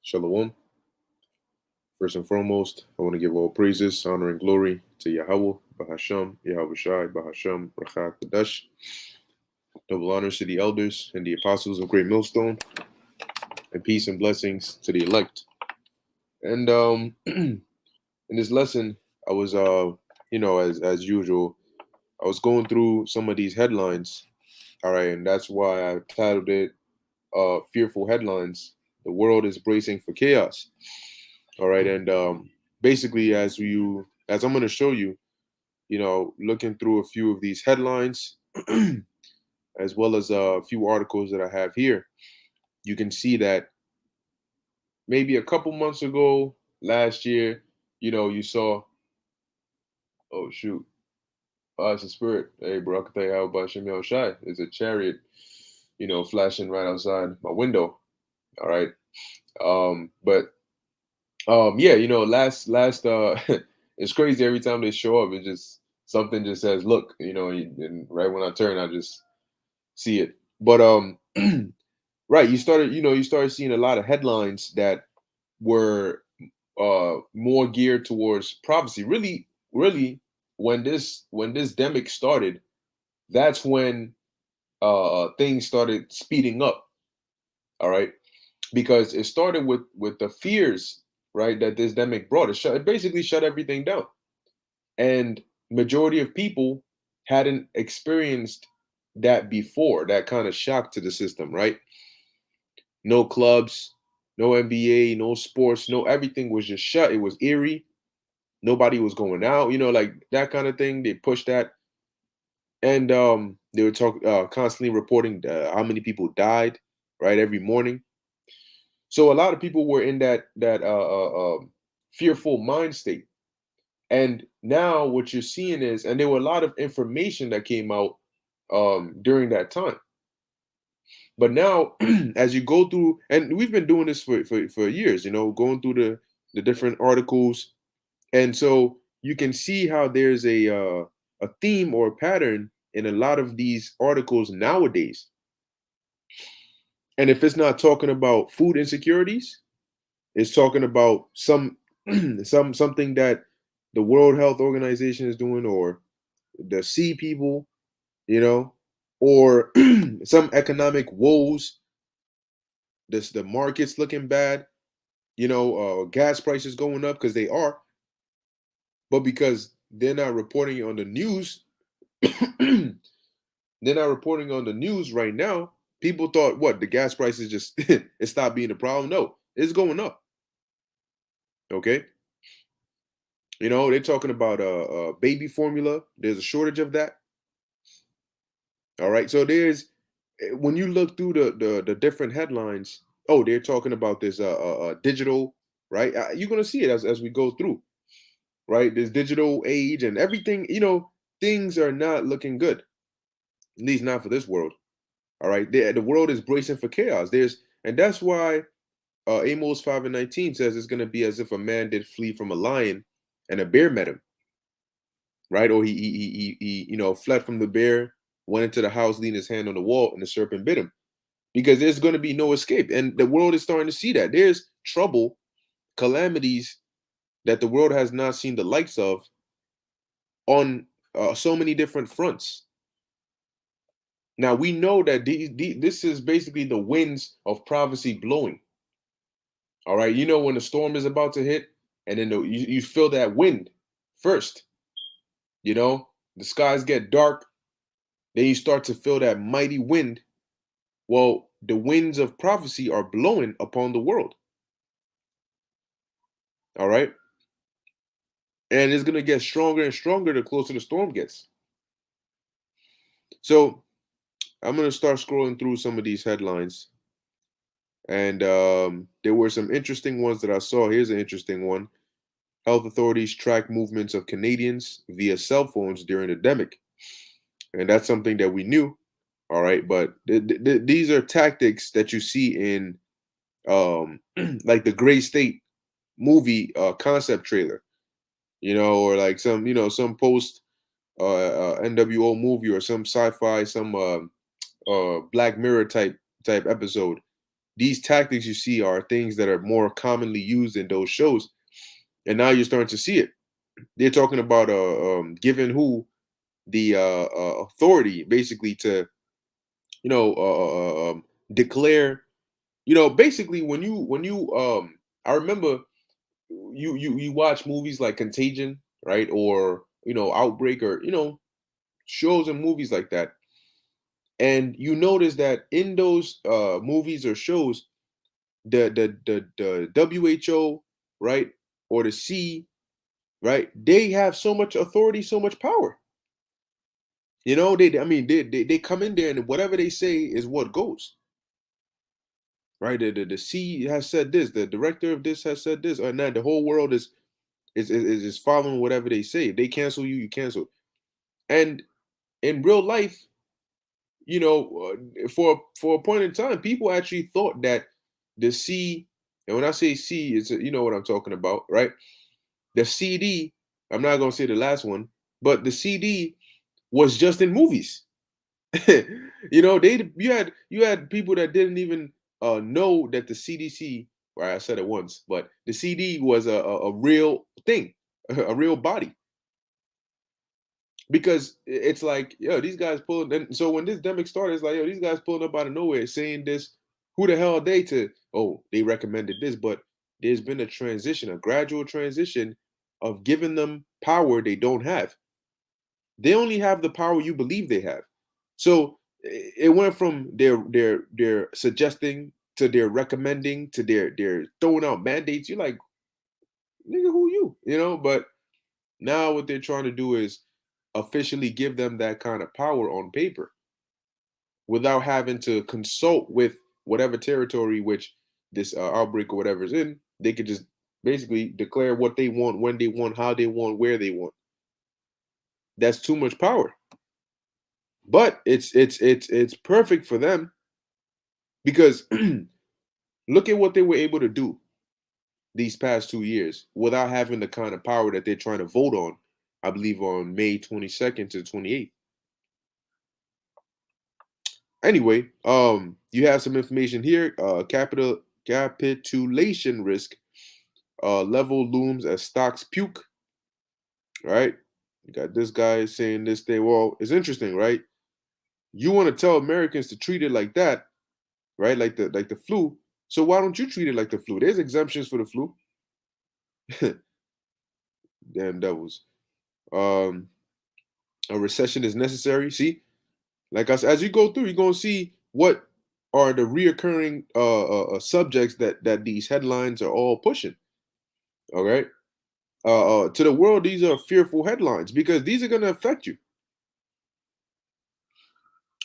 Shalom. First and foremost, I want to give all praises, honor, and glory to Yahweh, Bahasham, Yahweh Shai, Bahasham, Rachat Kadash. Double honors to the elders and the apostles of Great Millstone, and peace and blessings to the elect. And in this lesson, I was, as usual, I was going through some of these headlines. All right, and that's why I titled it "Fearful Headlines." The world is bracing for chaos. All right, and basically, as I'm going to show you, looking through a few of these headlines, as well as a few articles that I have here, you can see that maybe a couple months ago, last year, you saw, oh shoot, it's a spirit. Hey, bro, I can tell you how about Shemel Shai. There's a chariot, flashing right outside my window. All right. But yeah, last it's crazy every time they show up. It just something just says, look, and right when I turn, I just see it. But right, you started seeing a lot of headlines that were more geared towards prophecy. Really, really, when this demic started, that's when things started speeding up. All right, because it started with the fears, right, that this demic brought. It basically shut everything down, and majority of people hadn't experienced that before. That kind of shock to the system, right? No clubs, no NBA, no sports, no everything was just shut. It was eerie. Nobody was going out, like that kind of thing. They pushed that, and they were constantly reporting how many people died, right, every morning. So a lot of people were in that fearful mind state. And now what you're seeing is, and there were a lot of information that came out during that time. But now, as you go through, and we've been doing this for years, going through the different articles, and so you can see how there's a theme or a pattern in a lot of these articles nowadays. And if it's not talking about food insecurities, it's talking about something that the World Health Organization is doing, or the sea people, or some economic woes. The market's looking bad. Gas prices going up because they are, but because they're not reporting on the news, they're not reporting on the news right now. People thought what the gas prices just it stopped being a problem. No, it's going up. Okay, they're talking about baby formula. There's a shortage of that. All right, so there's when you look through the different headlines. Oh, they're talking about this digital, right? You're gonna see it as we go through, right? This digital age and everything. Things are not looking good, at least not for this world. All right, the world is bracing for chaos. And that's why Amos 5:19 says it's gonna be as if a man did flee from a lion, and a bear met him, right? Or he fled from the bear, went into the house, leaned his hand on the wall, and the serpent bit him. Because there's going to be no escape, and the world is starting to see that there's trouble, calamities that the world has not seen the likes of on so many different fronts. Now we know that this is basically the winds of prophecy blowing. All right, when the storm is about to hit, and then you feel that wind first. The skies get dark, then you start to feel that mighty wind. Well, the winds of prophecy are blowing upon the world. All right. And it's going to get stronger and stronger the closer the storm gets. So I'm going to start scrolling through some of these headlines. And there were some interesting ones that I saw. Here's an interesting one. Health authorities track movements of Canadians via cell phones during the pandemic. And that's something that we knew. All right. But these are tactics that you see in like the Gray State movie concept trailer, or like some post NWO movie or some sci-fi, some Black Mirror type episode. These tactics you see are things that are more commonly used in those shows, and now you're starting to see it. They're talking about giving who the authority basically to declare. Basically when you I remember you watch movies like Contagion, right, or Outbreak, or shows and movies like that, and you notice that in those movies or shows, the WHO, right, or the C, right, they have so much authority, so much power. They come in there and whatever they say is what goes. Right, the C has said this, the director of this has said this, and now the whole world is following whatever they say. If they cancel you, you cancel. And in real life, for a point in time, people actually thought that the C, and when I say C, it's you know what I'm talking about, right? The CD, I'm not gonna say the last one, but the CD was just in movies. You had people that didn't even know that the CDC. Right, I said it once, but the CD was a real thing, a real body. Because it's like, yo, these guys pulling. And so when this demic started, it's like, yo, these guys pulling up out of nowhere saying this. Who the hell are they to? Oh, they recommended this, but there's been a transition, a gradual transition of giving them power they don't have. They only have the power you believe they have. So it went from their suggesting to their recommending to their throwing out mandates. You're like, nigga, who you? But now what they're trying to do is officially give them that kind of power on paper without having to consult with whatever territory which this outbreak or whatever is in. They could just basically declare what they want, when they want, how they want, where they want. That's too much power. But it's perfect for them because look at what they were able to do these past 2 years without having the kind of power that they're trying to vote on, I believe on May 22nd to 28th. Anyway, you have some information here. Capitulation risk level looms as stocks puke. Right? You got this guy saying this thing. Well, it's interesting, right? You want to tell Americans to treat it like that, right? Like the flu. So why don't you treat it like the flu? There's exemptions for the flu. Damn devils. Um, a recession is necessary. See, like us, as you go through, you're gonna see what are the reoccurring subjects that these headlines are all pushing. All right, to the world, these are fearful headlines because these are gonna affect you.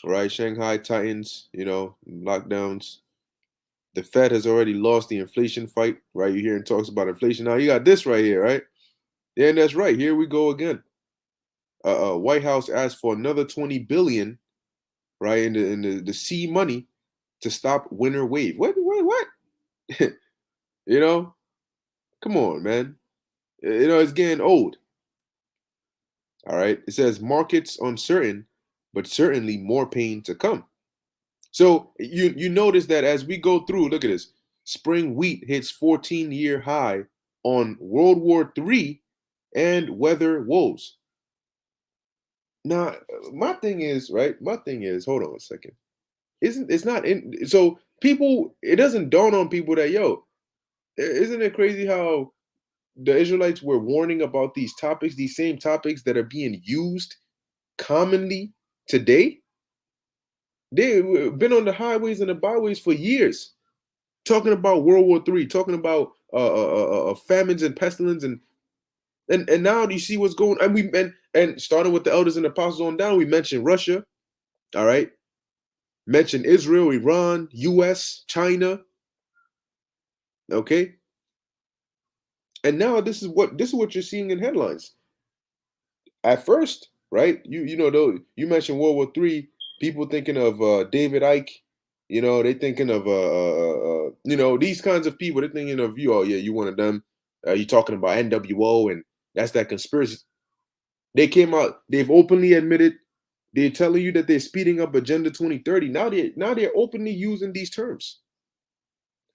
All right, Shanghai tightens, lockdowns. The Fed has already lost the inflation fight. Right, you're hearing talks about inflation now. You got this right here, right? Yeah, and that's right. Here we go again. White House asked for another 20 billion, right, in the C money to stop winter wave. What? you know, come on, man. It's getting old. All right. It says markets uncertain, but certainly more pain to come. So you notice that as we go through, look at this. Spring wheat hits 14-year high on World War III and weather woes. Now, my thing is, right? My thing is, hold on a second. Isn't it's not in so people it doesn't dawn on people that isn't it crazy how the Israelites were warning about these topics, these same topics that are being used commonly today? They've been on the highways and the byways for years, talking about World War III, talking about famines and pestilence, and now you see what's going. And starting with the elders and apostles on down, we mentioned Russia, all right, mentioned Israel, Iran, U.S., China, okay, and now this is what you're seeing in headlines. At first, right? Though you mentioned World War III, people thinking of David Icke. They thinking of these kinds of people. They're thinking of you. Oh yeah, you one of them. You talking about NWO and that's that conspiracy. They came out, they've openly admitted, they're telling you that they're speeding up Agenda 2030. Now they're openly using these terms.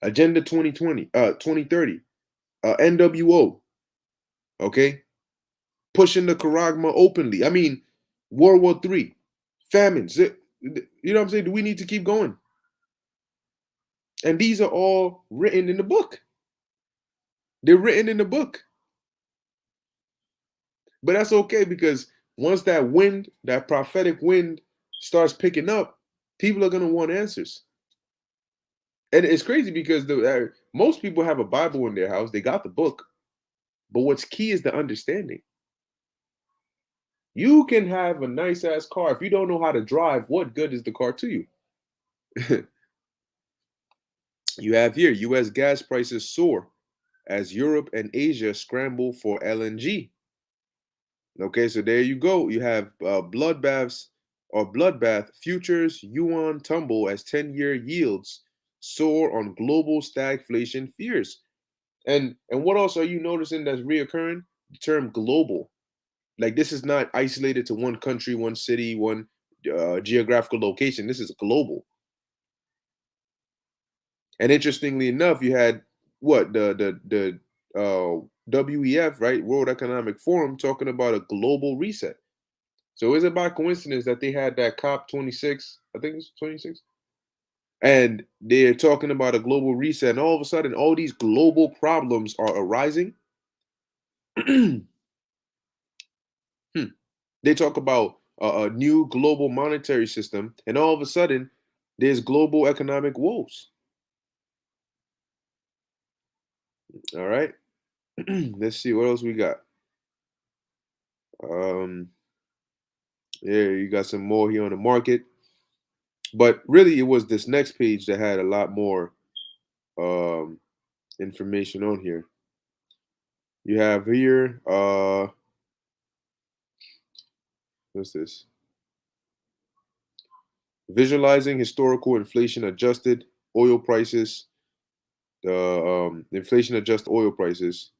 Agenda 2020, 2030, NWO, okay? Pushing the charagma openly. I mean, World War III, famines. You know what I'm saying? Do we need to keep going? And these are all written in the book. They're written in the book. But that's okay, because once that wind, that prophetic wind starts picking up, people are going to want answers. And it's crazy because most people have a Bible in their house. They got the book. But what's key is the understanding. You can have a nice ass car. If you don't know how to drive, what good is the car to you? You have here US gas prices soar as Europe and Asia scramble for LNG. Okay, so there you go. You have bloodbath futures yuan tumble as 10-year yields soar on global stagflation fears. And what else are you noticing that's reoccurring? The term global. Like, this is not isolated to one country, one city, one geographical location. This is global. And interestingly enough, you had what WEF, right, World Economic Forum, talking about a global reset. So is it by coincidence that they had that COP 26? I think it's 26. And they're talking about a global reset, and all of a sudden, all these global problems are arising. They talk about a new global monetary system, and all of a sudden, there's global economic woes. All right, let's see what else we got. Um, yeah, you got some more here on the market, but really, it was this next page that had a lot more um, information on here. You have here, what's this? Visualizing historical inflation adjusted oil prices, the inflation adjusted oil prices.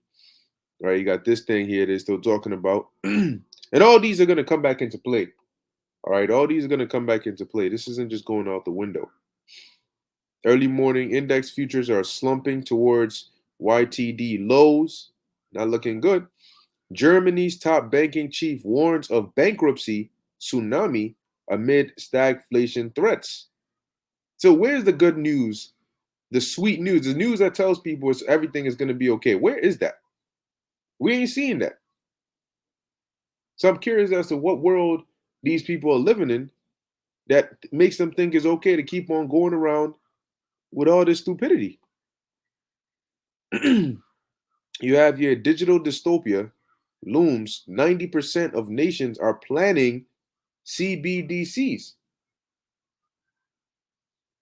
Right, you got this thing here they're still talking about. And all these are going to come back into play. All right, all these are going to come back into play. This isn't just going out the window. Early morning index futures are slumping towards YTD lows. Not looking good. Germany's top banking chief warns of bankruptcy tsunami amid stagflation threats. So where's the good news? The sweet news, the news that tells people everything is going to be okay. Where is that? We ain't seeing that. So I'm curious as to what world these people are living in that makes them think it's okay to keep on going around with all this stupidity. You have your digital dystopia looms. 90% of nations are planning CBDCs.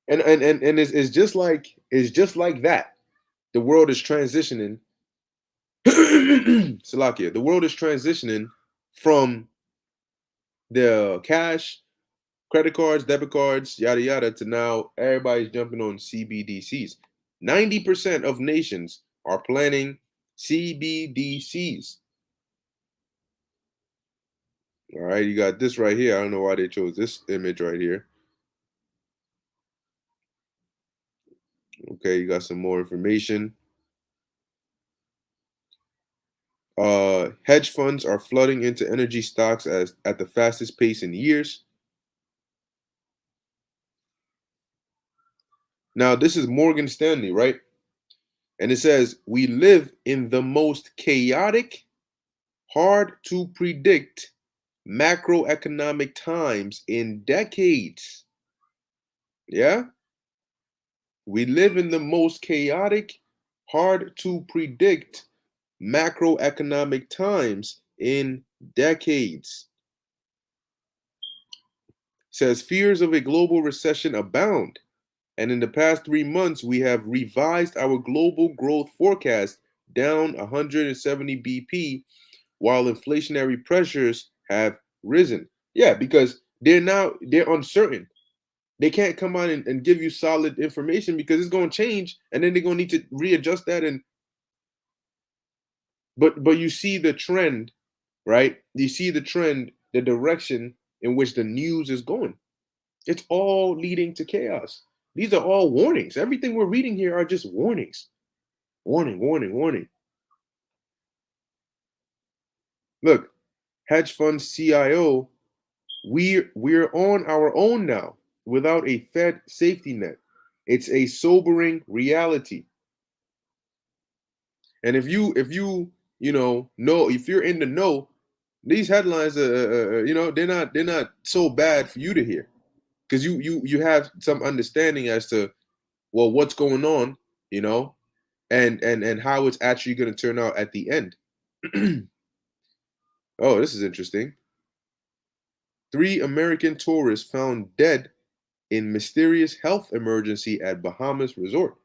And it's just like that. The world is transitioning. Salakia, the world is transitioning from the cash, credit cards, debit cards, yada yada, to now everybody's jumping on CBDCs. 90% of nations are planning CBDCs. All right, you got this right here. I don't know why they chose this image right here. Okay, you got some more information. Hedge funds are flooding into energy stocks at the fastest pace in years. Now, this is Morgan Stanley, right? And it says, we live in the most chaotic, hard to predict macroeconomic times in decades. Yeah? We live in the most chaotic, hard to predict macroeconomic times in decades. It says fears of a global recession abound. And in the past 3 months, we have revised our global growth forecast down 170 BP while inflationary pressures have risen. Yeah, because they're uncertain. They can't come out and give you solid information because it's going to change, and then they're going to need to readjust that. But you see the trend right? You see the trend, the direction in which the news is going. It's all leading to chaos. These are all warnings. Everything we're reading here are just warnings. Warning, warning, warning. Look, hedge fund CIO, we're on our own now without a Fed safety net. It's a sobering reality. And if you know if you're in the know, these headlines they're not so bad for you to hear, because you have some understanding as to, well, what's going on, you know, and how it's actually going to turn out at the end. Oh, this is interesting. 3 American tourists found dead in mysterious health emergency at Bahamas resort.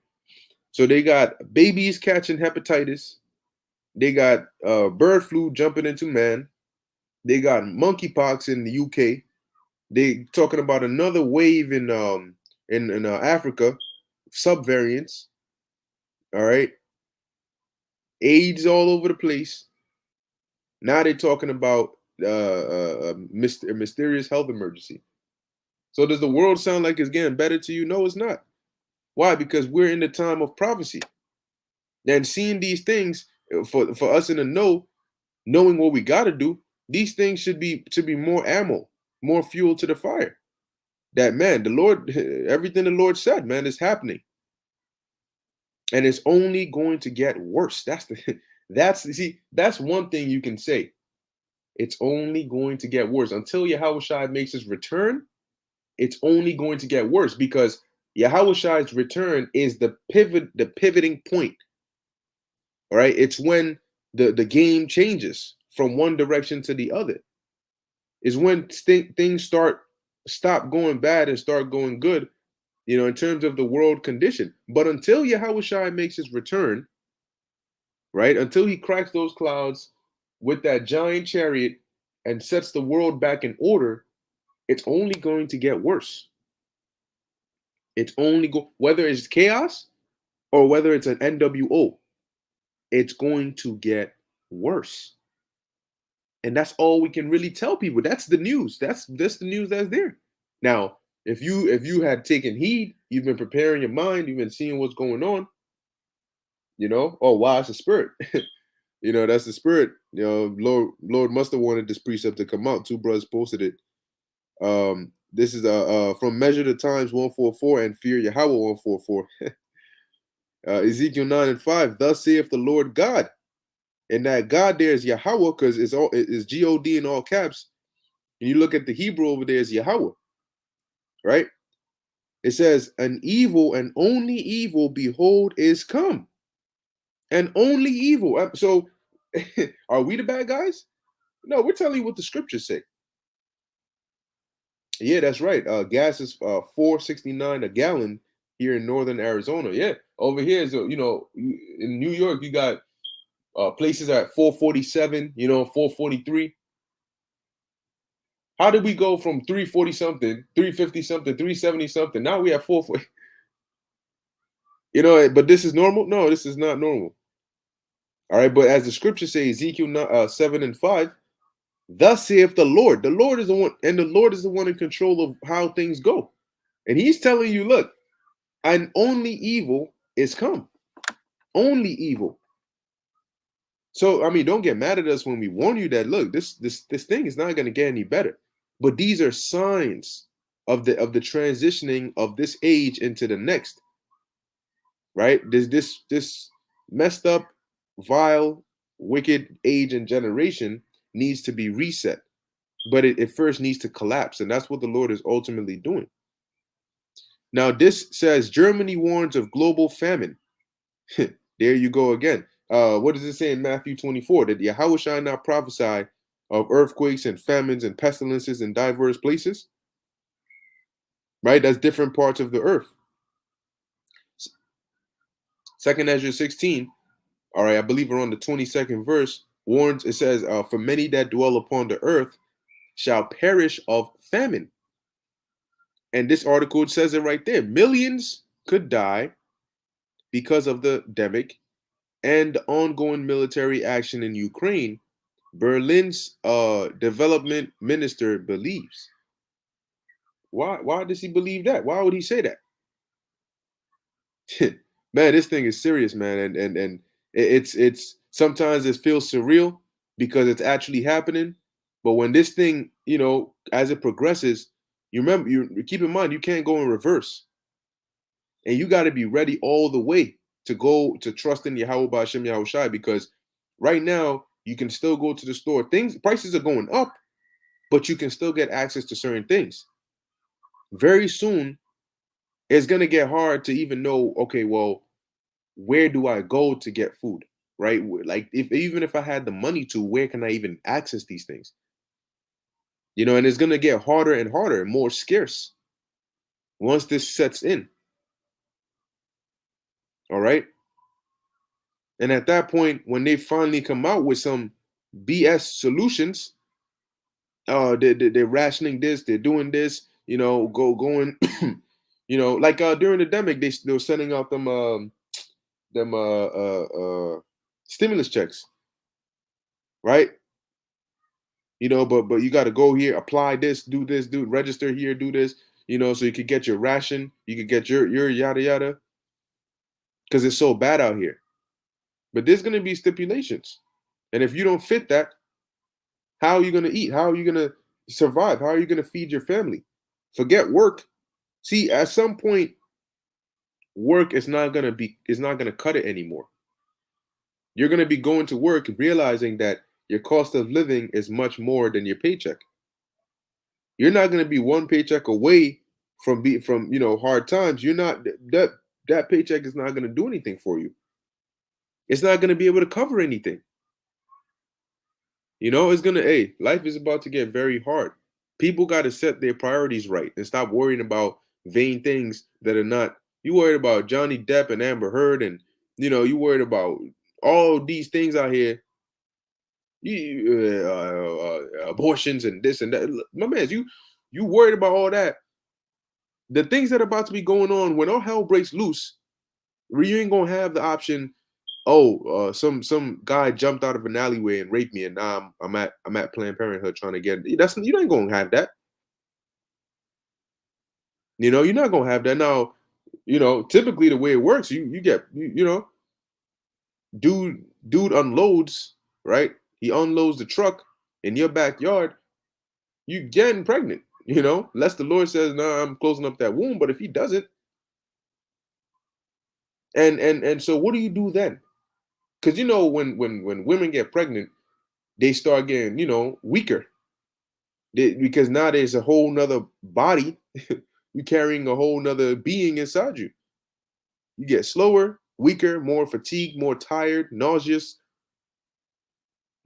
So they got babies catching hepatitis. They got bird flu jumping into man. They got monkeypox in the UK. They talking about another wave in Africa, subvariants. All right, AIDS all over the place. Now they're talking about a mysterious health emergency. So does the world sound like it's getting better to you? No, it's not. Why? Because we're in the time of prophecy. And seeing these things, for us in the know, knowing what we got to do, these things should be more ammo, more fuel to the fire. That, man, the Lord, everything the Lord said, man, is happening, and it's only going to get worse. That's one thing you can say. It's only going to get worse until Yahushua makes his return. It's only going to get worse, because Yahushua's return is the pivoting point. All right, it's when the game changes from one direction to the other. Is when things stop going bad and start going good, in terms of the world condition. But until Yahushua makes his return, right? Until he cracks those clouds with that giant chariot and sets the world back in order, it's only going to get worse. It's whether it's chaos or whether it's an NWO, it's going to get worse. And that's all we can really tell people. That's the news. That's the news that's there. Now, if you had taken heed, you've been preparing your mind, you've been seeing what's going on, oh wow, it's a spirit. That's the spirit. Lord must have wanted this precept to come out. Two brothers posted it. This is from Measure the Times 144 and Fear Yahweh 144. Ezekiel 9:5. Thus saith the Lord God. And that God there is Yahweh, because it's G-O-D in all caps. And you look at the Hebrew over there is Yahweh, right? It says, an evil and only evil, behold, is come. And only evil. So are we the bad guys? No, we're telling you what the scriptures say. Yeah, that's right. Gas is $4.69 a gallon here in northern Arizona. Yeah, over here is in New York you got places at 447, 443. How did we go from 340 something, 350 something, 370 something? Now we have 440. But this is normal? No, this is not normal. All right, but as the scriptures say, Ezekiel 7:5, thus saith the Lord. The Lord is the one, and the Lord is the one in control of how things go. And he's telling you, look, and only evil is come. Only evil. So, I mean, don't get mad at us when we warn you that, look, this thing is not going to get any better. But these are signs of the transitioning of this age into the next. Right? This messed up, vile, wicked age and generation needs to be reset. But it first needs to collapse. And that's what the Lord is ultimately doing. Now, this says Germany warns of global famine. There you go again. What does it say in Matthew 24? Did Yahushua not prophesy of earthquakes and famines and pestilences in diverse places? Right? That's different parts of the earth. 2nd Ezra 16, all right, I believe around the 22nd verse, warns, it says, for many that dwell upon the earth shall perish of famine. And this article says it right there. Millions could die because of the demic and the ongoing military action in Ukraine, Berlin's development minister believes. Why does he believe that? Why would he say that? Man, this thing is serious, man, and it's sometimes it feels surreal because it's actually happening, but when this thing, as it progresses, you keep in mind you can't go in reverse, and you got to be ready all the way to go to trust in Yahweh Ba'Shem Yahweh Shai, because right now you can still go to the store. Things prices are going up, but you can still get access to certain things. Very soon, it's gonna get hard to even know. Okay, well, where do I go to get food? Right? Like, if even if I had the money to, where can I even access these things? And it's gonna get harder and harder, more scarce once this sets in. All right. And at that point, when they finally come out with some BS solutions, they're rationing this, they're doing this, going, like during the pandemic, they were sending out them stimulus checks, right? But you got to go here, apply this, do register here, do this, so you could get your ration, you could get your yada yada, because it's so bad out here. But there's gonna be stipulations, and if you don't fit that, how are you gonna eat? How are you gonna survive? How are you gonna feed your family? Forget work. See, at some point, work is not gonna cut it anymore. You're gonna be going to work realizing that your cost of living is much more than your paycheck. You're not going to be one paycheck away from hard times. You're not that paycheck is not going to do anything for you. It's not going to be able to cover anything. It's going to, hey, life is about to get very hard. People got to set their priorities right and stop worrying about vain things that are not. You worried about Johnny Depp and Amber Heard, and you worried about all these things out here. Abortions and this and that. My man, you worried about all that. The things that are about to be going on when all hell breaks loose, you ain't gonna have the option. Oh, some guy jumped out of an alleyway and raped me, and now I'm at Planned Parenthood trying to get. That's you ain't gonna have that. You're not gonna have that now. Typically the way it works, you get dude unloads, right. He unloads the truck in your backyard. You getting pregnant. Unless the Lord says, "No, I'm closing up that womb." But if He doesn't, and so what do you do then? Because when women get pregnant, they start getting weaker, because now there's a whole nother body. You carrying a whole nother being inside you. You get slower, weaker, more fatigued, more tired, nauseous.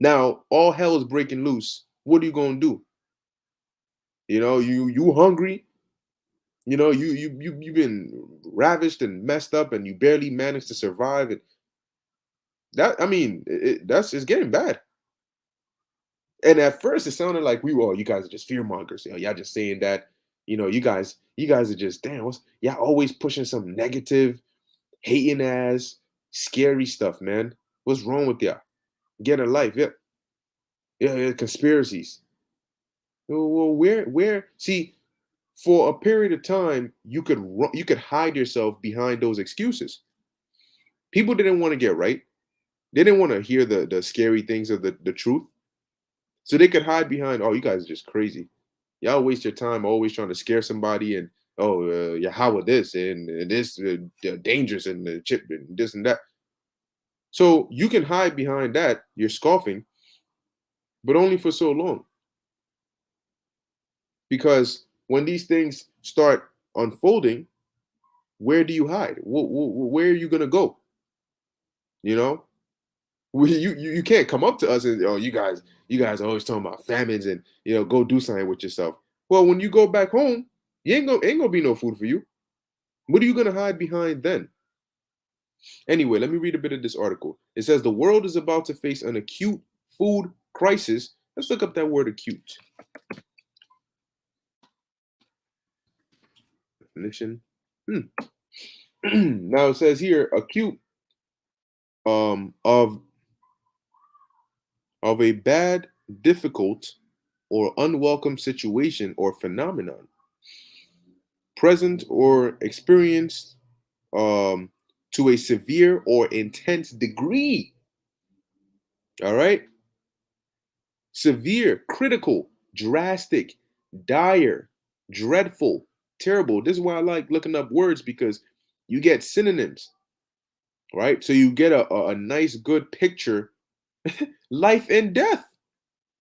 Now all hell is breaking loose. What are you gonna do? You hungry. You've been ravished and messed up, and you barely managed to survive. And that, I mean, that's it's getting bad. And at first, it sounded like you guys are just fear mongers. Y'all just saying that. You guys are just damn. Y'all always pushing some negative, hating ass, scary stuff, man. What's wrong with y'all? Get a life, yeah, yeah, yeah, conspiracies. Well, where? See, for a period of time, you could hide yourself behind those excuses. People didn't want to get right. They didn't want to hear the scary things of the truth. So they could hide behind, oh, you guys are just crazy. Y'all waste your time always trying to scare somebody, and yeah, how with this and this dangerous and the chip and this and that. So you can hide behind that. You're scoffing, but only for so long. Because when these things start unfolding, where do you hide? Where are you gonna go? You know, you can't come up to us and, oh, you guys are always talking about famines and go do something with yourself. Well, when you go back home, you ain't gonna be no food for you. What are you gonna hide behind then? Anyway, let me read a bit of this article. It says the world is about to face an acute food crisis. Let's look up that word acute. Definition. Now it says here acute of of a bad, difficult, or unwelcome situation or phenomenon, present or experienced um, to a severe or intense degree. All right? Severe, critical, drastic, dire, dreadful, terrible. This is why I like looking up words because you get synonyms, right? So you get a nice, good picture. Life and death.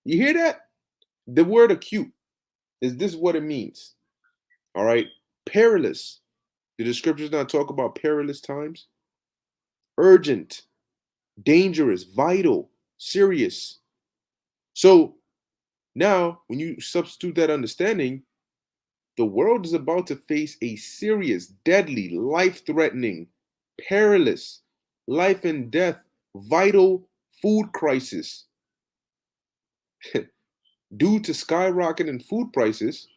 You hear that? The word acute is this what it means? All right. Perilous. Did the scriptures not talk about perilous times? Urgent, dangerous, vital, serious. So now, when you substitute that understanding, the world is about to face a serious, deadly, life threatening, perilous, life and death, vital food crisis. Due to skyrocketing food prices.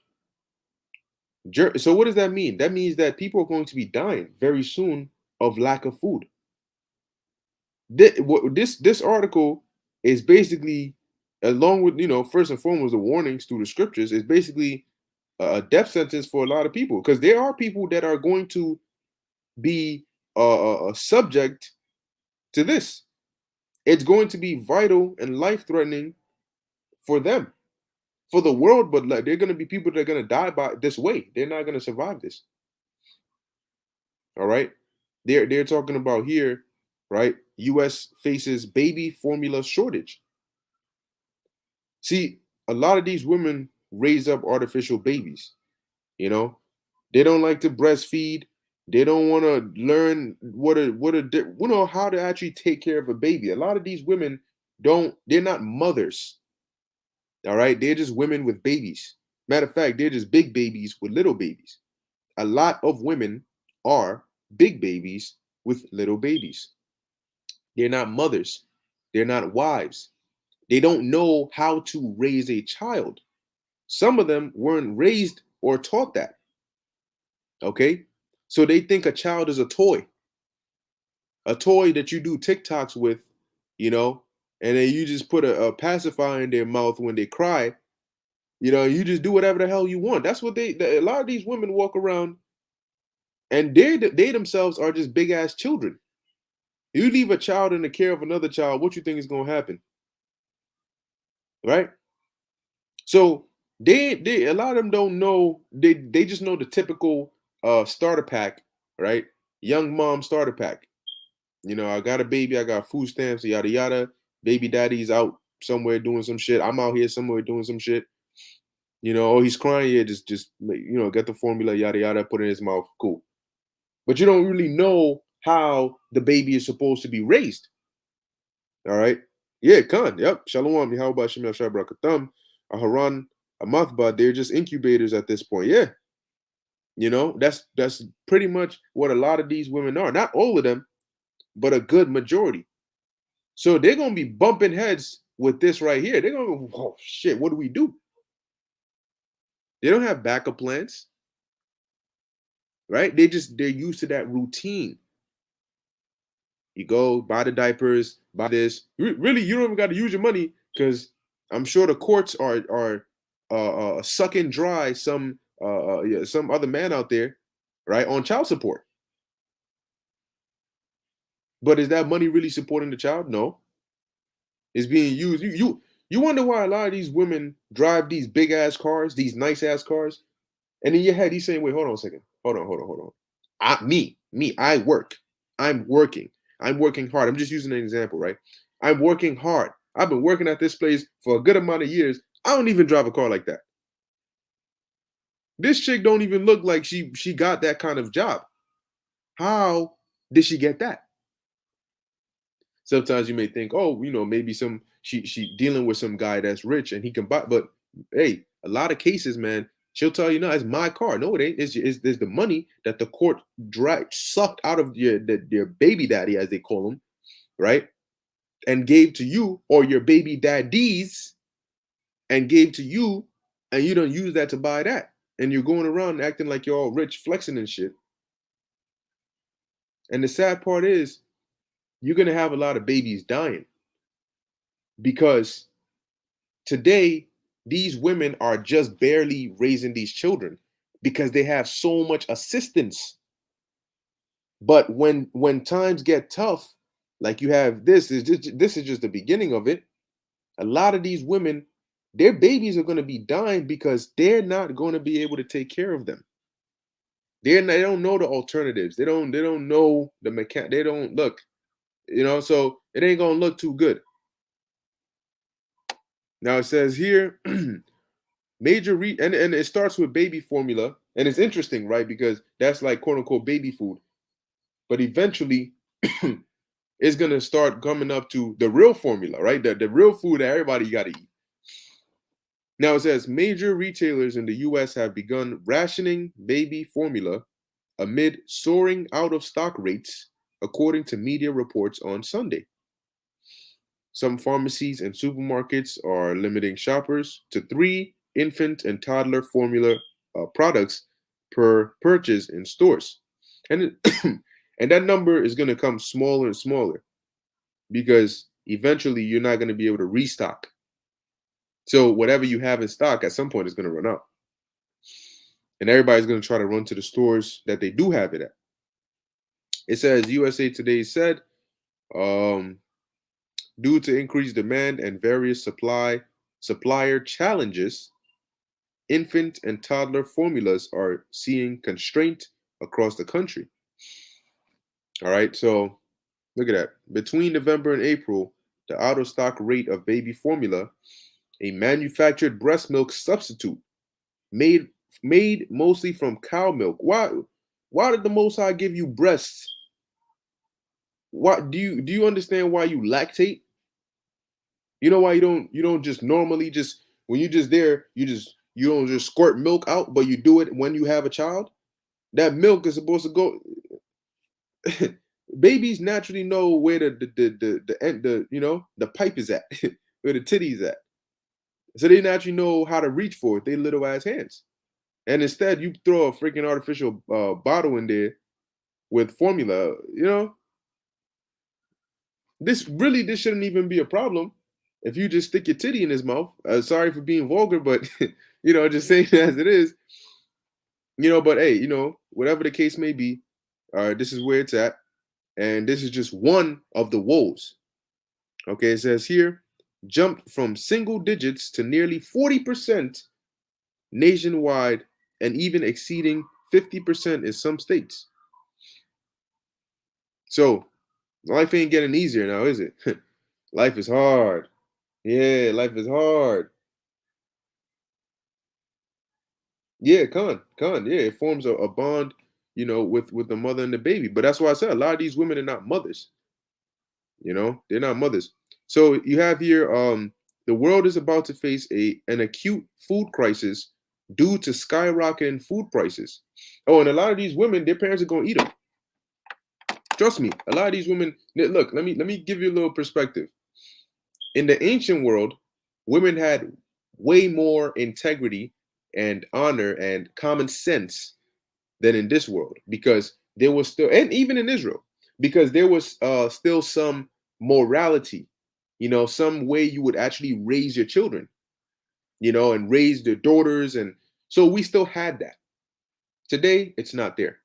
So, what does that mean? That means that people are going to be dying very soon of lack of food. This article is basically, along with, first and foremost the warnings through the scriptures, is basically a death sentence for a lot of people, because there are people that are going to be subject to this. It's going to be vital and life threatening for them, for the world, but like, they're going to be people that are going to die by this way. They're not going to survive this. All right, they're talking about here, right? U.S. faces baby formula shortage. See, a lot of these women raise up artificial babies. You know, they don't like to breastfeed. They don't want to learn how to actually take care of a baby. A lot of these women don't. They're not mothers. All right, they're just women with babies. Matter of fact, they're just big babies with little babies. A lot of women are big babies with little babies. They're not mothers. They're not wives. They don't know how to raise a child. Some of them weren't raised or taught that. Okay? So they think a child is a toy that you do TikToks with, you know, and then you just put a pacifier in their mouth when they cry. You just do whatever the hell you want. That's what a lot of these women walk around, and they themselves are just big ass children. You leave a child in the care of another child, what you think is going to happen, right? So they a lot of them don't know. They just know the typical starter pack, right? Young mom starter pack. I got a baby, I got food stamps, yada yada. Baby daddy's out somewhere doing some shit. I'm out here somewhere doing some shit. Oh, he's crying. Yeah, just get the formula, yada yada, put it in his mouth. Cool. But you don't really know how the baby is supposed to be raised. All right. Yeah, Khan. Yep. Shalom. Yahweh Shemel Shabrakatam. Aharon Amathba. They're just incubators at this point. Yeah. That's pretty much what a lot of these women are. Not all of them, but a good majority. So they're gonna be bumping heads with this right here. They're gonna go, oh shit, what do we do? They don't have backup plans, right? They're used to that routine. You go buy the diapers, buy this. Really, you don't even got to use your money, because I'm sure the courts are sucking dry some other man out there, right, on child support. But is that money really supporting the child? No, it's being used. You wonder why a lot of these women drive these big ass cars, these nice ass cars, and in your head he's saying, "Wait, hold on a second, hold on. I work. I'm working. I'm working hard. I'm just using an example, right? I'm working hard. I've been working at this place for a good amount of years. I don't even drive a car like that. This chick don't even look like she got that kind of job. How did she get that? Sometimes you may think, oh, maybe she dealing with some guy that's rich and he can buy. But hey, a lot of cases, man, she'll tell you, no, it's my car. No, it ain't. It's the money that the court sucked out of your baby daddy, as they call him, right? And gave to you, or your baby daddies, and gave to you, and you don't use that to buy that. And you're going around acting like you're all rich, flexing and shit. And the sad part is, you're gonna have a lot of babies dying. because today these women are just barely raising these children because they have so much assistance. But when times get tough, like you have this is just the beginning of it. A lot of these women, their babies are going to be dying because they're not going to be able to take care of them. They don't know the alternatives. They don't know the mechanic. They don't look, so it ain't gonna look too good. Now it says here, and it starts with baby formula, and it's interesting, right? Because that's like quote unquote baby food, but eventually it's gonna start coming up to the real formula, right? The real food that everybody got to eat. Now it says major retailers in the U.S. have begun rationing baby formula amid soaring out of stock rates, according to media reports on Sunday. Some pharmacies and supermarkets are limiting shoppers to 3 infant and toddler formula products per purchase in stores. And, and that number is going to come smaller and smaller because eventually you're not going to be able to restock. So whatever you have in stock at some point is going to run out. And everybody's going to try to run to the stores that they do have it at. It says USA Today said, um, due to increased demand and various supplier challenges, infant and toddler formulas are seeing constraint across the country. All right, so look at that. Between November and April, the out of stock rate of baby formula, a manufactured breast milk substitute made mostly from cow milk. Why did the Most High give you breasts? What do you understand why you lactate? You know why you don't just normally just when you just there, you don't just squirt milk out, but you do it when you have a child? That milk is supposed to go. Babies naturally know where the end the pipe is at, where the titties at. So they naturally know how to reach for it. They little ass hands. And instead you throw a freaking artificial bottle in there with formula, this shouldn't even be a problem if you just stick your titty in his mouth. Sorry for being vulgar, but just saying it as it is. But hey, whatever the case may be, this is where it's at, and this is just one of the woes. Okay, it says here, jumped from single digits to nearly 40% nationwide, and even exceeding 50% in some states. So life ain't getting easier now, is it? Life is hard. Yeah, life is hard. Yeah, yeah, it forms a bond, with the mother and the baby. But that's why I said a lot of these women are not mothers. They're not mothers. So you have here, the world is about to face an acute food crisis due to skyrocketing food prices. Oh, and a lot of these women, their parents are gonna eat them. Trust me, a lot of these women. Look, let me give you a little perspective. In the ancient world, women had way more integrity and honor and common sense than in this world, because there was still, and even in Israel, because there was still some morality, some way you would actually raise your children, and raise their daughters. And so we still had that. Today, it's not there,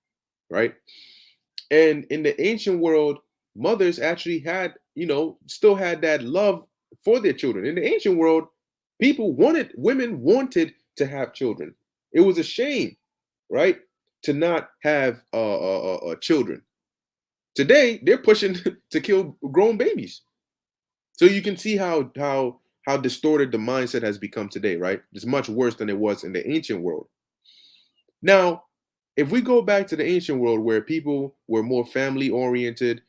right? And in the ancient world, mothers actually had, still had that love for their children. In the ancient world, women wanted to have children. It was a shame, right, to not have children. Today, they're pushing to kill grown babies. So you can see how distorted the mindset has become today, right? It's much worse than it was in the ancient world. Now, if we go back to the ancient world where people were more family oriented,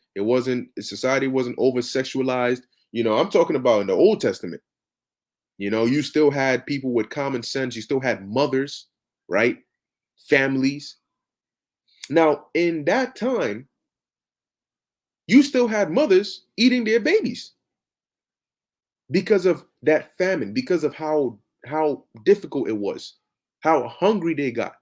society wasn't over sexualized. I'm talking about in the Old Testament. You still had people with common sense. You still had mothers, right? Families. Now, in that time, you still had mothers eating their babies because of that famine, because of how difficult it was, how hungry they got.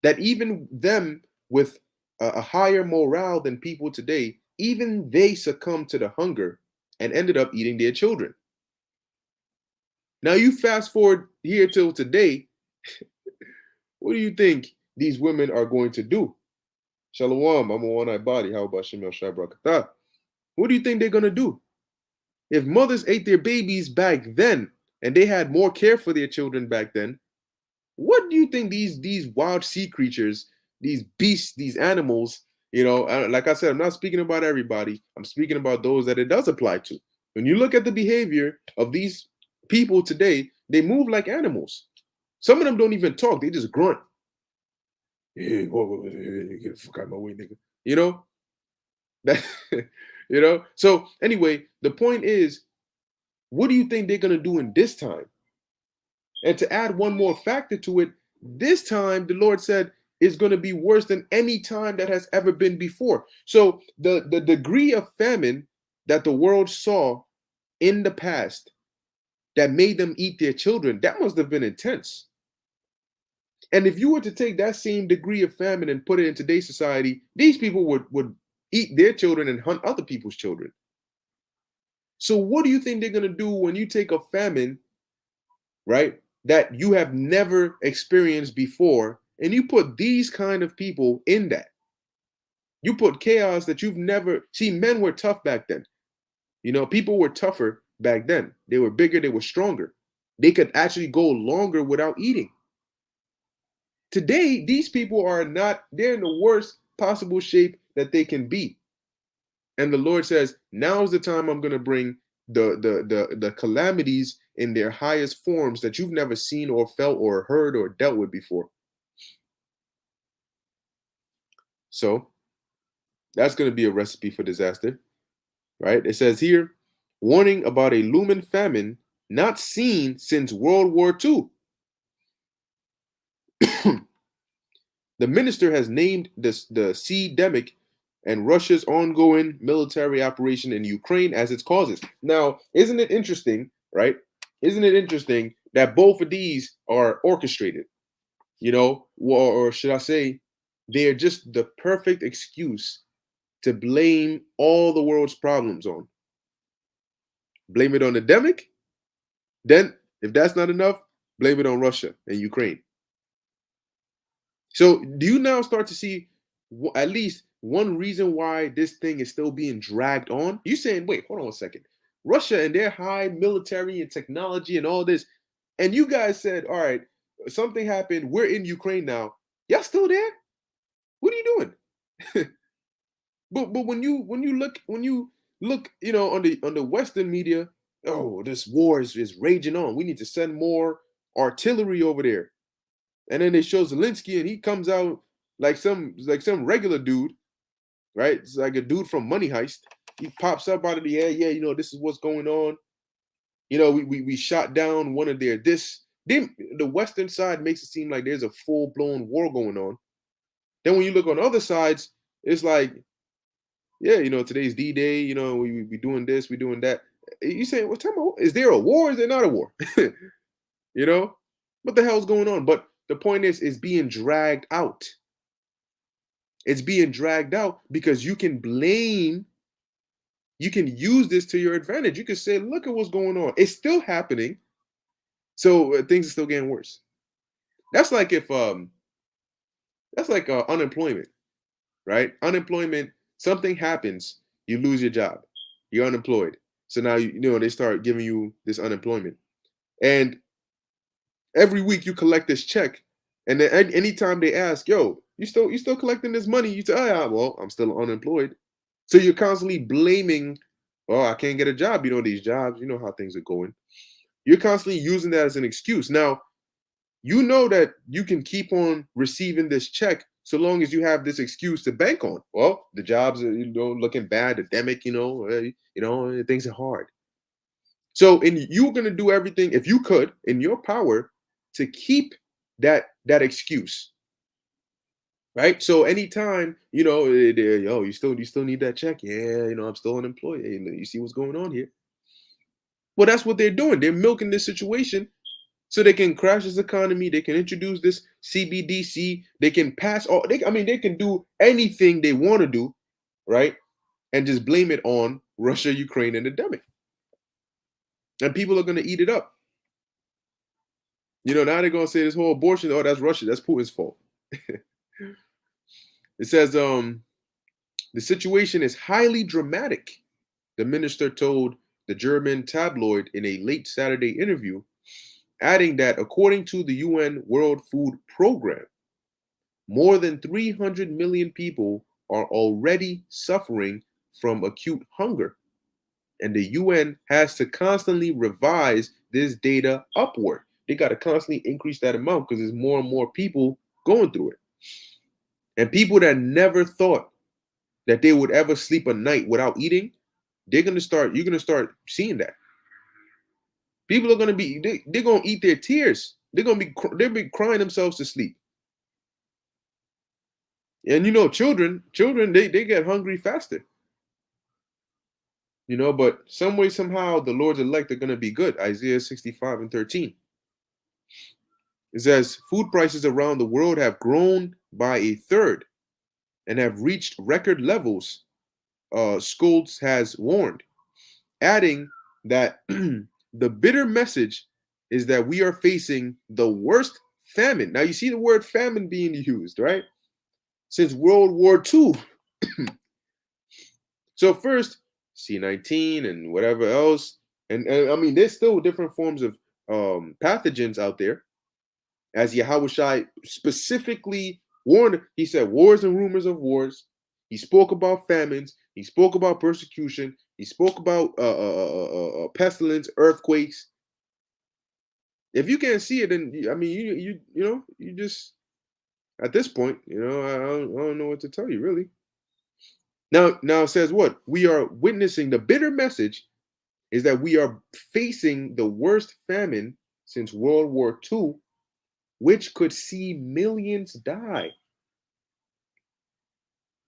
That even them with a higher morale than people today, even they succumb to the hunger and ended up eating their children. Now you fast forward here till today, what do you think these women are going to do? Shalom, I'm a one-eyed body. How about Shemel Shai Barakatah? What do you think they're going to do? If mothers ate their babies back then and they had more care for their children back then, what do you think these wild sea creatures, these beasts, these animals, like I said, I'm not speaking about everybody. I'm speaking about those that it does apply to. When you look at the behavior of these people today, they move like animals. Some of them don't even talk. They just grunt. Hey, whoa, get the fuck out of my way, nigga. You know? That So anyway, the point is, what do you think they're gonna do in this time? And to add one more factor to it, this time the Lord said is going to be worse than any time that has ever been before. So the degree of famine that the world saw in the past that made them eat their children, that must have been intense. And if you were to take that same degree of famine and put it in today's society, these people would eat their children and hunt other people's children. So what do you think they're going to do when you take a famine, right, that you have never experienced before, and you put these kind of people in that? You put chaos that you've never seen. Men were tough back then. People were tougher back then. They were bigger, they were stronger. They could actually go longer without eating. Today, these people they're in the worst possible shape that they can be. And the Lord says, now's the time I'm going to bring the calamities in their highest forms that you've never seen or felt or heard or dealt with before. So that's going to be a recipe for disaster, right? It says here, warning about a looming famine not seen since World War II. The minister has named this the C-demic and Russia's ongoing military operation in Ukraine as its causes. Now, isn't it interesting, right? Isn't it interesting that both of these are orchestrated? Or should I say, they're just the perfect excuse to blame all the world's problems on. Blame it on the demic. Then, if that's not enough, blame it on Russia and Ukraine. So, do you now start to see at least one reason why this thing is still being dragged on? You saying, wait, hold on a second. Russia and their high military and technology and all this, and you guys said, all right, something happened. We're in Ukraine now. Y'all still there? What are you doing? but when you look on the Western media, oh, this war is raging on. We need to send more artillery over there. And then they show Zelensky, and he comes out like some regular dude, right? It's like a dude from Money Heist. He pops up out of the air. Yeah, this is what's going on. We shot down one of the Western side makes it seem like there's a full-blown war going on. Then when you look on other sides, it's like, yeah, today's D-Day, we doing this, we doing that. You say, well, tell me, is there a war? Is there not a war? What the hell's going on? But the point is, it's being dragged out. It's being dragged out because you can use this to your advantage. You can say, look at what's going on. It's still happening. So things are still getting worse. That's like unemployment, right? Unemployment, something happens, you lose your job. You're unemployed. So now, they start giving you this unemployment. And every week you collect this check. And then anytime they ask, yo, you still collecting this money? You say, oh, yeah, well, I'm still unemployed. So you're constantly blaming, oh, I can't get a job. These jobs, how things are going. You're constantly using that as an excuse. Now, you know that you can keep on receiving this check so long as you have this excuse to bank on. Well, the jobs are, looking bad, the demic, things are hard. So, you're going to do everything, if you could, in your power, to keep that excuse, right? So anytime, you still need that check. Yeah, I'm still unemployed. Hey, you see what's going on here? Well, that's what they're doing. They're milking this situation so they can crash this economy. They can introduce this CBDC. They can pass all. They can do anything they want to do, right? And just blame it on Russia, Ukraine, and the demic. and people are going to eat it up. You know, now they're going to say this whole abortion, oh, that's Russia, that's Putin's fault. It says, the situation is highly dramatic, the minister told the German tabloid in a late Saturday interview, adding that according to the UN World Food Program, more than 300 million people are already suffering from acute hunger, and the UN has to constantly revise this data upward. They got to constantly increase that amount because there's more and more people going through it. And people that never thought that they would ever sleep a night without eating, you're going to start seeing that. People are going to be, they're going to eat their tears. They'll be crying themselves to sleep. And you know, children, they get hungry faster. You know, but some way, somehow, the Lord's elect are going to be good. Isaiah 65:13. It says, food prices around the world have grown by a third and have reached record levels, Schultz has warned, adding that the bitter message is that we are facing the worst famine. Now, you see the word famine being used, right? Since World War II. So first, C19 and whatever else. And I mean, there's still different forms of pathogens out there. As Yahushua specifically warned, he said, wars and rumors of wars. He spoke about famines. He spoke about persecution. He spoke about pestilence, earthquakes. If you can't see it, then I mean, you just at this point, I don't know what to tell you really. Now it says what? We are witnessing the bitter message is that we are facing the worst famine since World War II, which could see millions die.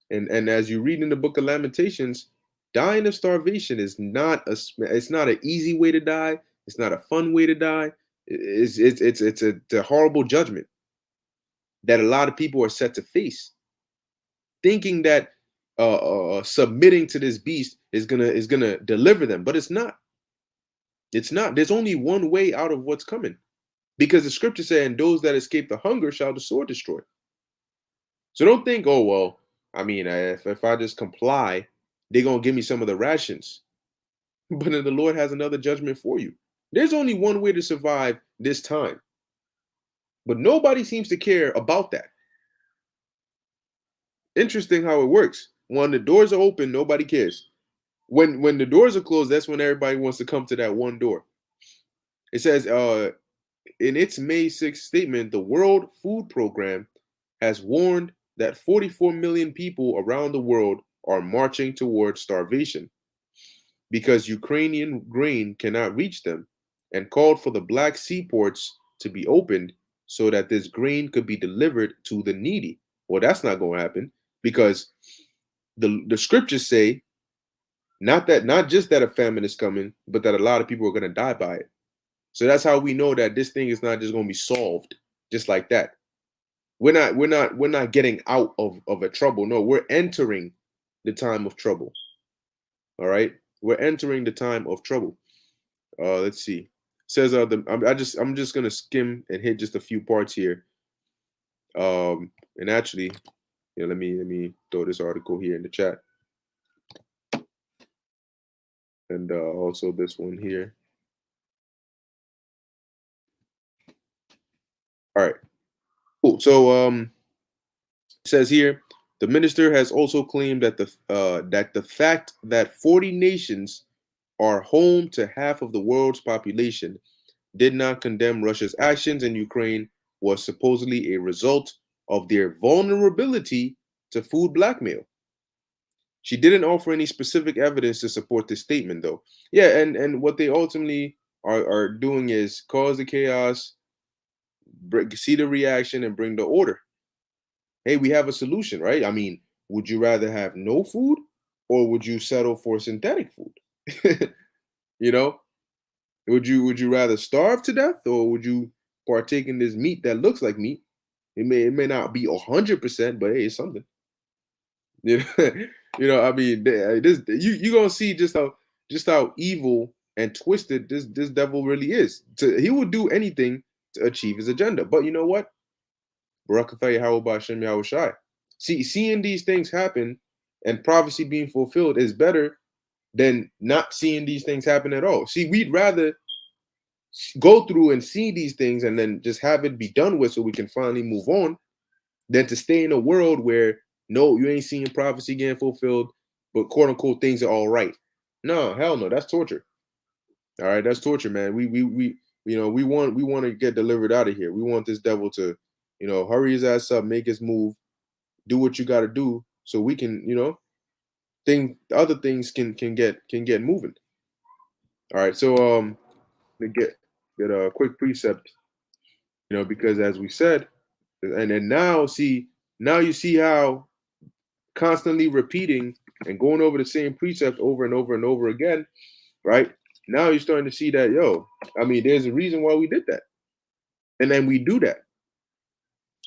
And as you read in the book of Lamentations, dying of starvation is not an easy way to die. It's not a fun way to die. It's a horrible judgment that a lot of people are set to face, thinking that submitting to this beast is gonna deliver them, but it's not. It's not. There's only one way out of what's coming, because the scripture said, "And those that escape the hunger shall the sword destroy." So don't think, oh well, I mean, if I just comply, they're gonna give me some of the rations. But then the Lord has another judgment for you. There's only one way to survive this time, but nobody seems to care about that. Interesting how it works. When the doors are open, nobody cares. When the doors are closed, that's when everybody wants to come to that one door. It says, in its May 6th statement, the World Food Program has warned that 44 million people around the world are marching towards starvation because Ukrainian grain cannot reach them, and called for the Black Sea ports to be opened so that this grain could be delivered to the needy. Well, that's not going to happen, because the scriptures say not just that a famine is coming, but that a lot of people are going to die by it. So that's how we know that this thing is not just going to be solved just like that. We're not getting out of a trouble. No, we're entering the time of trouble. All right, we're entering the time of trouble. Let's see. It says I'm just gonna skim and hit just a few parts here. And actually, let me throw this article here in the chat, and also this one here. All right, cool. So it says here, the minister has also claimed that the fact that 40 nations are home to half of the world's population did not condemn Russia's actions in Ukraine was supposedly a result of their vulnerability to food blackmail. She didn't offer any specific evidence to support this statement, though. Yeah, and what they ultimately are doing is cause the chaos, see the reaction, and bring the order. Hey, we have a solution, right? I mean, would you rather have no food, or would you settle for synthetic food? you know, would you rather starve to death, or would you partake in this meat that looks like meat? It may not be 100%, but hey, it's something. I mean, this you gonna see just how evil and twisted this devil really is. He will do anything to achieve his agenda. But you know what? Barakatha Yahweh Ba'Shem Yahweh Shai. See, seeing these things happen and prophecy being fulfilled is better than not seeing these things happen at all. See, we'd rather go through and see these things and then just have it be done with so we can finally move on than to stay in a world where no, you ain't seeing prophecy getting fulfilled, but quote unquote things are all right. No, hell no, that's torture. All right, that's torture, man. We we want to get delivered out of here. We want this devil to, hurry his ass up, make his move, do what you got to do, so we can, other things can get moving. All right, so to get a quick precept, because as we said, and then now you see how constantly repeating and going over the same precept over and over and over again, right? Now you're starting to see that, there's a reason why we did that. And then we do that.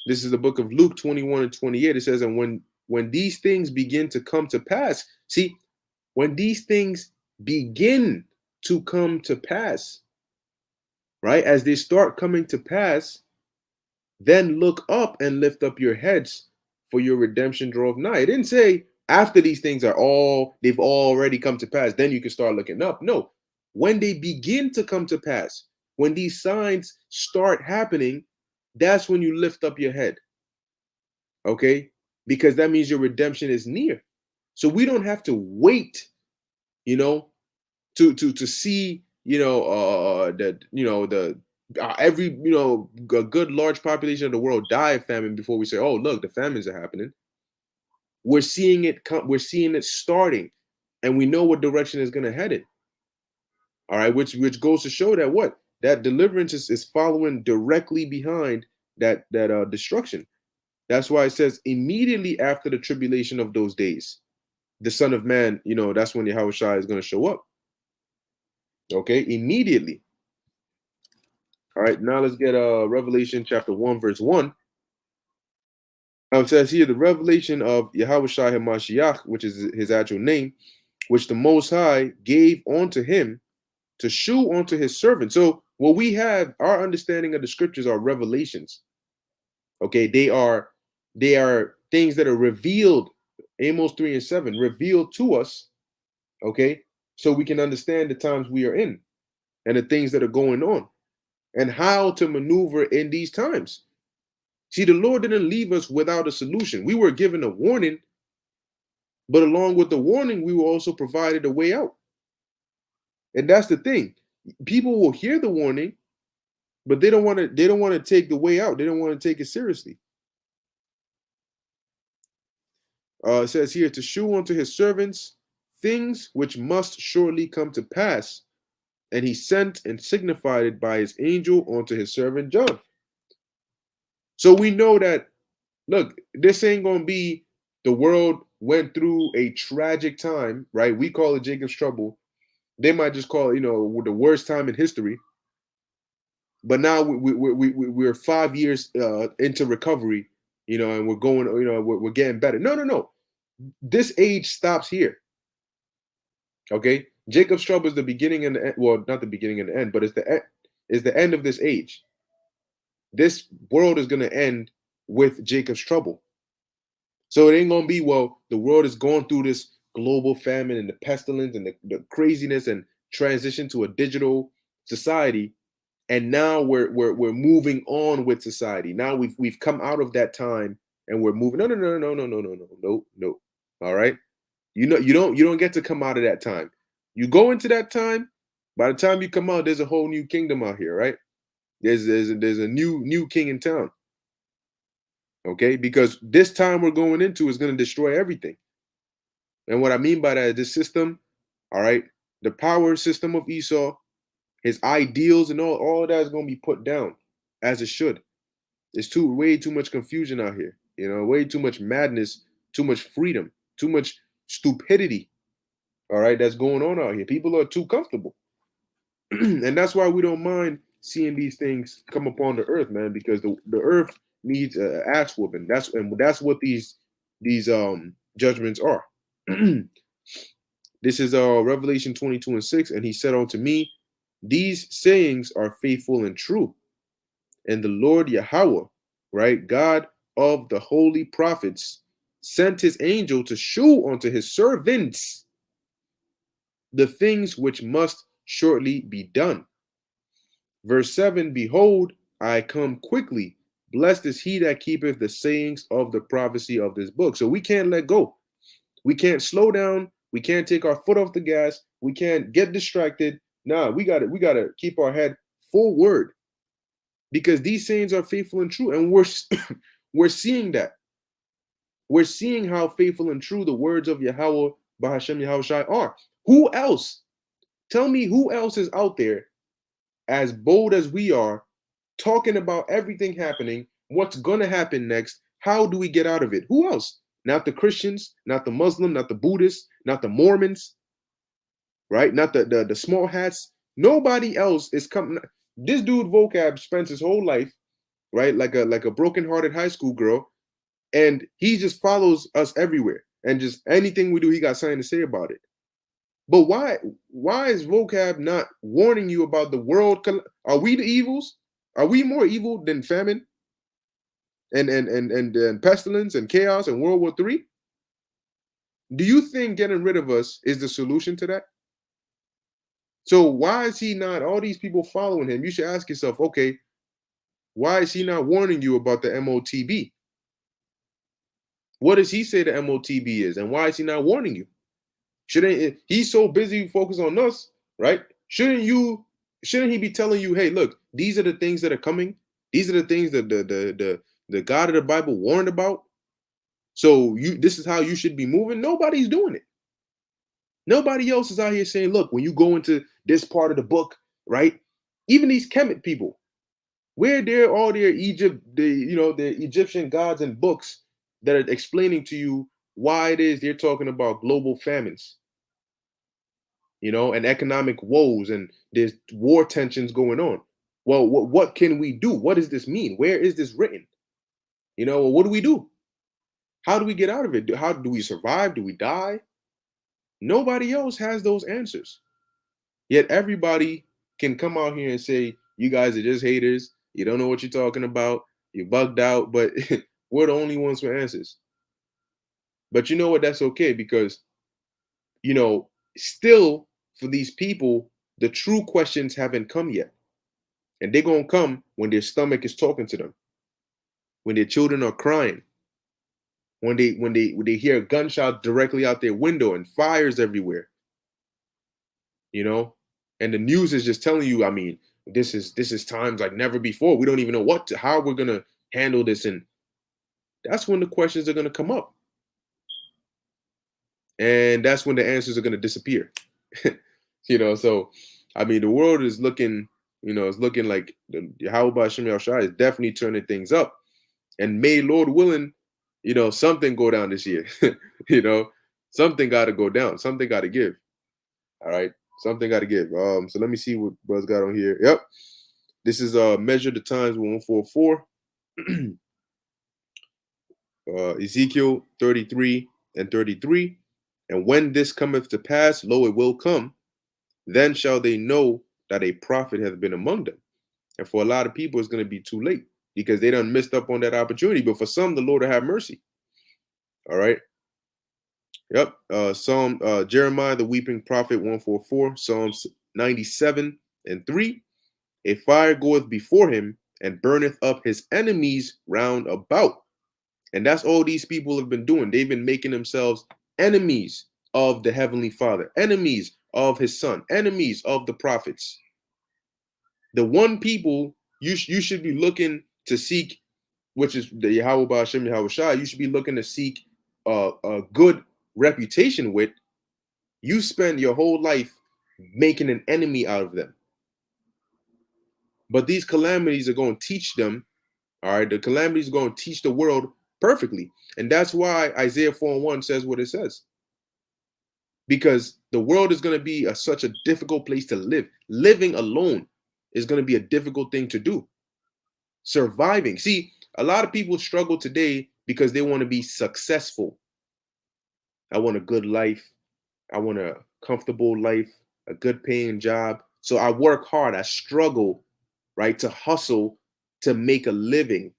This is the book of Luke 21 and 28. It says, and when these things begin to come to pass, see, when these things begin to come to pass, right? As they start coming to pass, then look up and lift up your heads, for your redemption draweth nigh. It didn't say after these things they've already come to pass, then you can start looking up. No, when they begin to come to pass, when these signs start happening, that's when you lift up your head. Okay? Because that means your redemption is near. So we don't have to wait, to see, every a good large population of the world die of famine before we say, oh look, the famines are happening. We're seeing it come, we're seeing it starting, and we know what direction is going to head in. All right, which goes to show that deliverance is following directly behind that destruction. That's why it says immediately after the tribulation of those days, the Son of Man, that's when Yahweh Shai is going to show up. Okay, immediately. All right, now let's get Revelation chapter 1, verse 1. Now it says here, the revelation of Yahweh Shai HaMashiach, which is his actual name, which the Most High gave unto him to shew unto his servant. So what we have, our understanding of the scriptures are revelations. Okay, they are things that are revealed, Amos 3 and 7, revealed to us, okay, so we can understand the times we are in and the things that are going on and how to maneuver in these times. See, the Lord didn't leave us without a solution. We were given a warning, but along with the warning, we were also provided a way out. And that's the thing. People will hear the warning, but they don't want to take the way out. They don't want to take it seriously. It says here, to shew unto his servants things which must surely come to pass. And he sent and signified it by his angel unto his servant John. So we know that, look, this ain't going to be the world went through a tragic time, right? We call it Jacob's trouble. They might just call it, the worst time in history. But now we're 5 years into recovery, and we're going, we're getting better. No. This age stops here. Okay, Jacob's trouble is the beginning and the end. Well, not the beginning and the end, but it's the end of this age. This world is going to end with Jacob's trouble. So it ain't going to be, well, the world is going through this global famine and the pestilence and the craziness and transition to a digital society, and now we're moving on with society. Now we've come out of that time and we're moving. No. All right, you don't get to come out of that time. You go into that time. By the time you come out, there's a whole new kingdom out here, right? There's a new king in town. Okay, because this time we're going into is going to destroy everything. And what I mean by that is this system, all right, the power system of Esau, his ideals and all that is going to be put down as it should. There's way too much confusion out here, way too much madness, too much freedom, too much stupidity. All right, that's going on out here. People are too comfortable. And that's why we don't mind seeing these things come upon the earth, man, because the earth needs an ass whooping. That's what these judgments are. This is Revelation 22:6. And he said unto me, these sayings are faithful and true. And the Lord Yahweh, right, God of the holy prophets, sent his angel to shew unto his servants the things which must shortly be done. Verse 7, behold, I come quickly. Blessed is he that keepeth the sayings of the prophecy of this book. So we can't let go. We can't slow down. We can't take our foot off the gas. We can't get distracted. Nah, we gotta keep our head forward, because these sayings are faithful and true. And we're seeing that. We're seeing how faithful and true the words of Yahweh Bahashem Yahushai are. Who else? Tell me who else is out there as bold as we are, talking about everything happening, what's going to happen next, how do we get out of it? Who else? Not the Christians, not the Muslim, not the Buddhists, not the Mormons, right? Not the small hats. Nobody else is coming. This dude Vocab spends his whole life, right, like a broken-hearted high school girl, and he just follows us everywhere, and just anything we do, he got something to say about it. But why is Vocab not warning you about the world? Are we the evils? Are we more evil than famine and pestilence and chaos and World War III? Do you think getting rid of us is the solution to that? So why is he not, all these people following him? You should ask yourself, okay, why is he not warning you about the MOTB? What does he say the MOTB is? And why is he not warning you? Shouldn't he's so busy focused on us, right? Shouldn't he be telling you, hey, look, these are the things that are coming. These are the things that the God of the Bible warned about. So this is how you should be moving. Nobody's doing it. Nobody else is out here saying, look, when you go into this part of the book, right? Even these Kemet people, where they're all their the Egyptian gods and books that are explaining to you why it is they're talking about global famines, and economic woes, and there's war tensions going on. Well, what can we do? What does this mean? Where is this written? What do we do? How do we get out of it? How do we survive? Do we die? Nobody else has those answers. Yet everybody can come out here and say, you guys are just haters. You don't know what you're talking about. You're bugged out. But we're the only ones with answers. But you know what? That's okay, because, still for these people, the true questions haven't come yet. And they're going to come when their stomach is talking to them, when their children are crying, when they hear a gunshot directly out their window and fires everywhere, and the news is just telling you, I mean, this is times like never before. We don't even know how we're going to handle this. And that's when the questions are going to come up. And that's when the answers are going to disappear. So, I mean, the world is looking, it's looking like Yahweh Hashem Yahushua is definitely turning things up. And may, Lord willing, something go down this year. Something got to go down. Something got to give. All right. Something got to give. So let me see what Buzz got on here. Yep. This is Measure the Times 144. Ezekiel 33 and 33. And when this cometh to pass, lo, it will come. Then shall they know that a prophet hath been among them. And for a lot of people, it's going to be too late, because they done missed up on that opportunity. But for some, the Lord will have mercy. All right. Yep. Jeremiah, the weeping prophet, 144. Psalms 97 and 3. A fire goeth before him and burneth up his enemies round about. And that's all these people have been doing. They've been making themselves enemies of the Heavenly Father, enemies of his Son, enemies of the prophets. The one people you should be looking to seek, which is the Yahweh Ba'ashem Yahushua, you should be looking to seek a good reputation with. You spend your whole life making an enemy out of them. But these calamities are going to teach them, all right? The calamities are going to teach the world perfectly. And that's why Isaiah 4:1 says what it says. Because the world is going to be such a difficult place to live. Living alone is going to be a difficult thing to do. Surviving. See, a lot of people struggle today because they want to be successful. I want a good life. I want a comfortable life, a good paying job. So I work hard, I struggle, right, to hustle to make a living.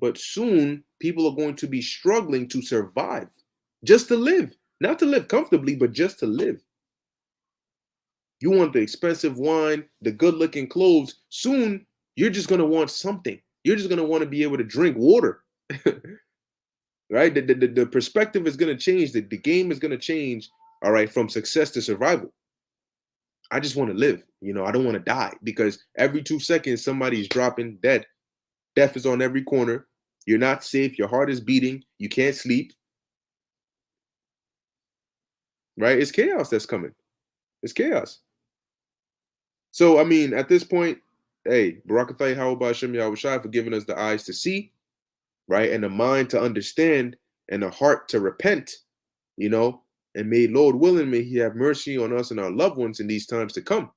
But soon people are going to be struggling to survive, just to live, not to live comfortably, but just to live. You want the expensive wine, the good looking clothes. Soon you're just going to want something. You're just going to want to be able to drink water. Right? The perspective is going to change. The game is going to change. All right. From success to survival. I just want to live. I don't want to die because every 2 seconds somebody's dropping dead. Death is on every corner. You're not safe. Your heart is beating. You can't sleep. Right? It's chaos that's coming. It's chaos. So, I mean, at this point, hey, Barakathay Hawaba Hashem Yahushai for giving us the eyes to see, right? And the mind to understand and the heart to repent, and may Lord willing, may He have mercy on us and our loved ones in these times to come.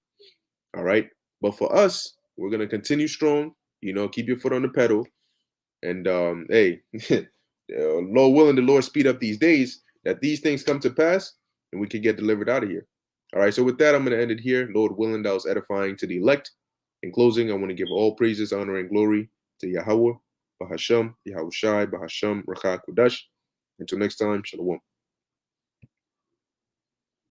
All right. But for us, we're going to continue strong, keep your foot on the pedal. And hey, Lord willing, the Lord speed up these days that these things come to pass and we can get delivered out of here. All right, so with that, I'm going to end it here. Lord willing, that was edifying to the elect. In closing, I want to give all praises, honor, and glory to Yahweh, Bahasham, Yahushai, Bahasham, Rachak, Kudash. Until next time, Shalom.